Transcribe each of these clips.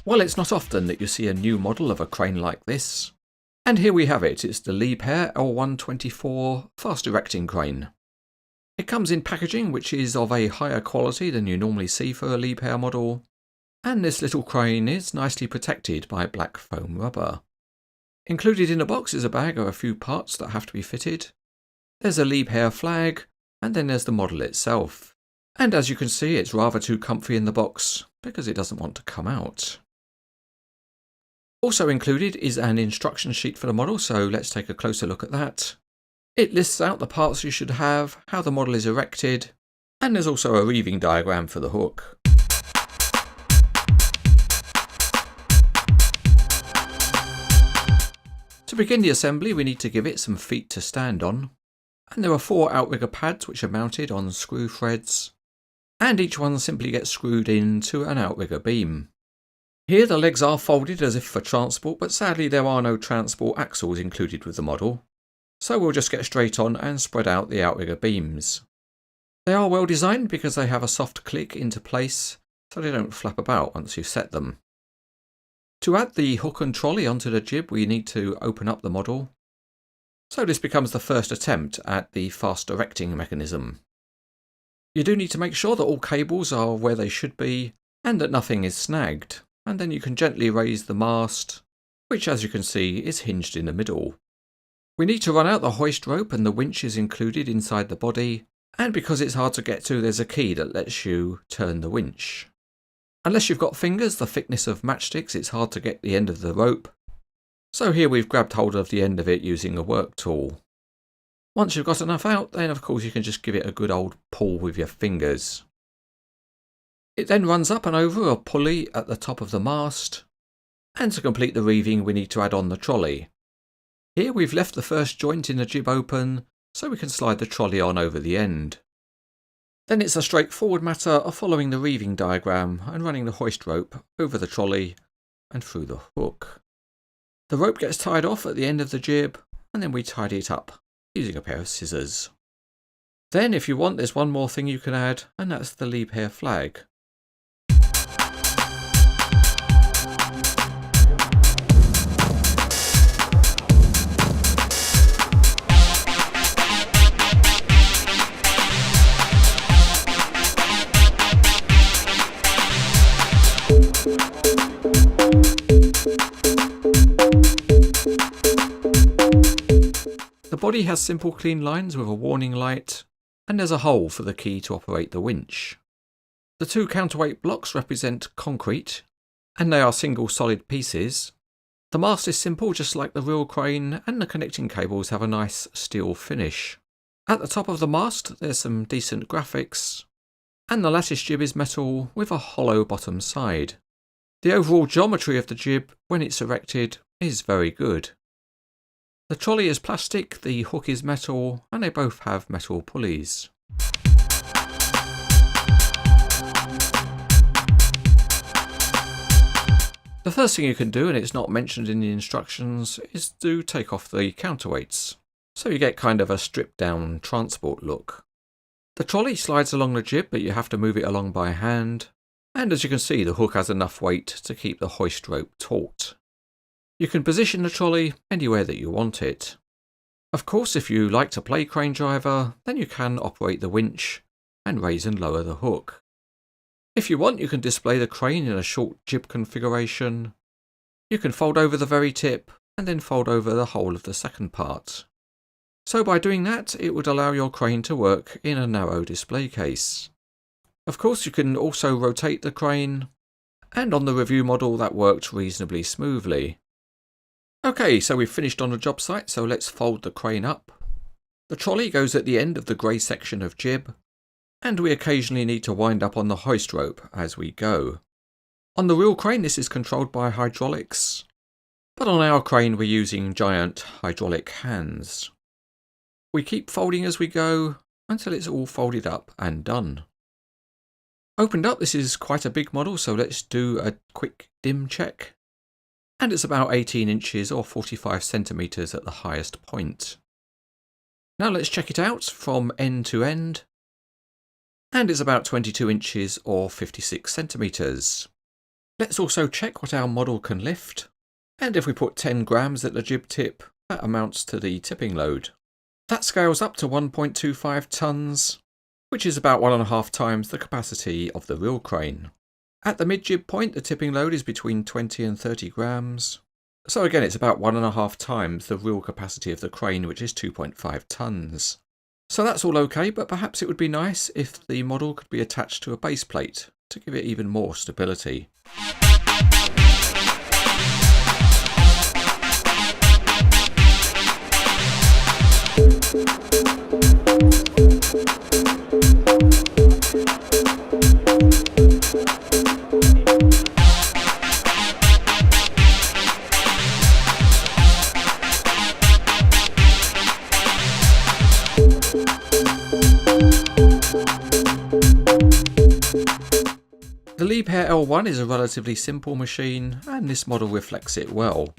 Well, it's not often that you see a new model of a crane like this. And here we have it, it's the Liebherr L1-24 fast erecting crane. It comes in packaging which is of a higher quality than you normally see for a Liebherr model, and this little crane is nicely protected by black foam rubber. Included in the box is a bag of a few parts that have to be fitted. There's a Liebherr flag, and then there's the model itself. And as you can see, it's rather too comfy in the box because it doesn't want to come out. Also included is an instruction sheet for the model, so let's take a closer look at that. It lists out the parts you should have, how the model is erected, and there's also a reeving diagram for the hook. To begin the assembly, we need to give it some feet to stand on, and there are 4 outrigger pads which are mounted on screw threads, and each one simply gets screwed into an outrigger beam. Here the legs are folded as if for transport, but sadly there are no transport axles included with the model, so we'll just get straight on and spread out the outrigger beams. They are well designed because they have a soft click into place so they don't flap about once you've set them. To add the hook and trolley onto the jib, we need to open up the model, so this becomes the first attempt at the fast erecting mechanism. You do need to make sure that all cables are where they should be and that nothing is snagged. And then you can gently raise the mast, which as you can see is hinged in the middle. We need to run out the hoist rope, and the winch is included inside the body, and because it's hard to get to, there's a key that lets you turn the winch. Unless you've got fingers the thickness of matchsticks, it's hard to get the end of the rope, so here we've grabbed hold of the end of it using a work tool. Once you've got enough out, then of course you can just give it a good old pull with your fingers. It then runs up and over a pulley at the top of the mast, and to complete the reeving we need to add on the trolley. Here we've left the first joint in the jib open, so we can slide the trolley on over the end. Then it's a straightforward matter of following the reeving diagram and running the hoist rope over the trolley and through the hook. The rope gets tied off at the end of the jib, and then we tidy it up using a pair of scissors. Then if you want, there's one more thing you can add, and that's the Liebherr flag. The body has simple clean lines with a warning light, and there's a hole for the key to operate the winch. The 2 counterweight blocks represent concrete, and they are single solid pieces. The mast is simple just like the real crane, and the connecting cables have a nice steel finish. At the top of the mast there's some decent graphics, and the lattice jib is metal with a hollow bottom side. The overall geometry of the jib when it's erected is very good. The trolley is plastic, the hook is metal, and they both have metal pulleys. The first thing you can do, and it's not mentioned in the instructions, is to take off the counterweights, so you get kind of a stripped down transport look. The trolley slides along the jib, but you have to move it along by hand, and as you can see the hook has enough weight to keep the hoist rope taut. You can position the trolley anywhere that you want it. Of course, if you like to play crane driver, then you can operate the winch and raise and lower the hook. If you want, you can display the crane in a short jib configuration. You can fold over the very tip and then fold over the whole of the second part. So by doing that, it would allow your crane to work in a narrow display case. Of course, you can also rotate the crane, and on the review model that worked reasonably smoothly. Okay, so we've finished on the job site, so let's fold the crane up. The trolley goes at the end of the grey section of jib, and we occasionally need to wind up on the hoist rope as we go. On the real crane this is controlled by hydraulics, but on our crane we're using giant hydraulic hands. We keep folding as we go until it's all folded up and done. Opened up, this is quite a big model, so let's do a quick dim check. And it's about 18 inches or 45 centimetres at the highest point. Now let's check it out from end to end. and is about 22 inches or 56 centimetres. Let's also check what our model can lift, and if we put 10 grams at the jib tip, that amounts to the tipping load. That scales up to 1.25 tonnes, which is about 1.5 times the capacity of the real crane. At the mid-jib point, the tipping load is between 20 and 30 grams. So again, it's about 1.5 times the real capacity of the crane, which is 2.5 tonnes. So that's all okay, but perhaps it would be nice if the model could be attached to a base plate to give it even more stability. The Liebherr L1 is a relatively simple machine, and this model reflects it well.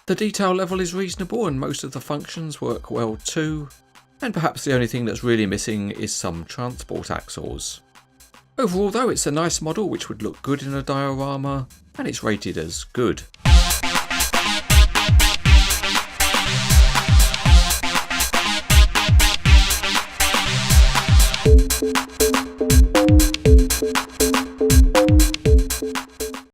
The detail level is reasonable and most of the functions work well too, and perhaps the only thing that's really missing is some transport axles. Overall though, it's a nice model which would look good in a diorama, and it's rated as good.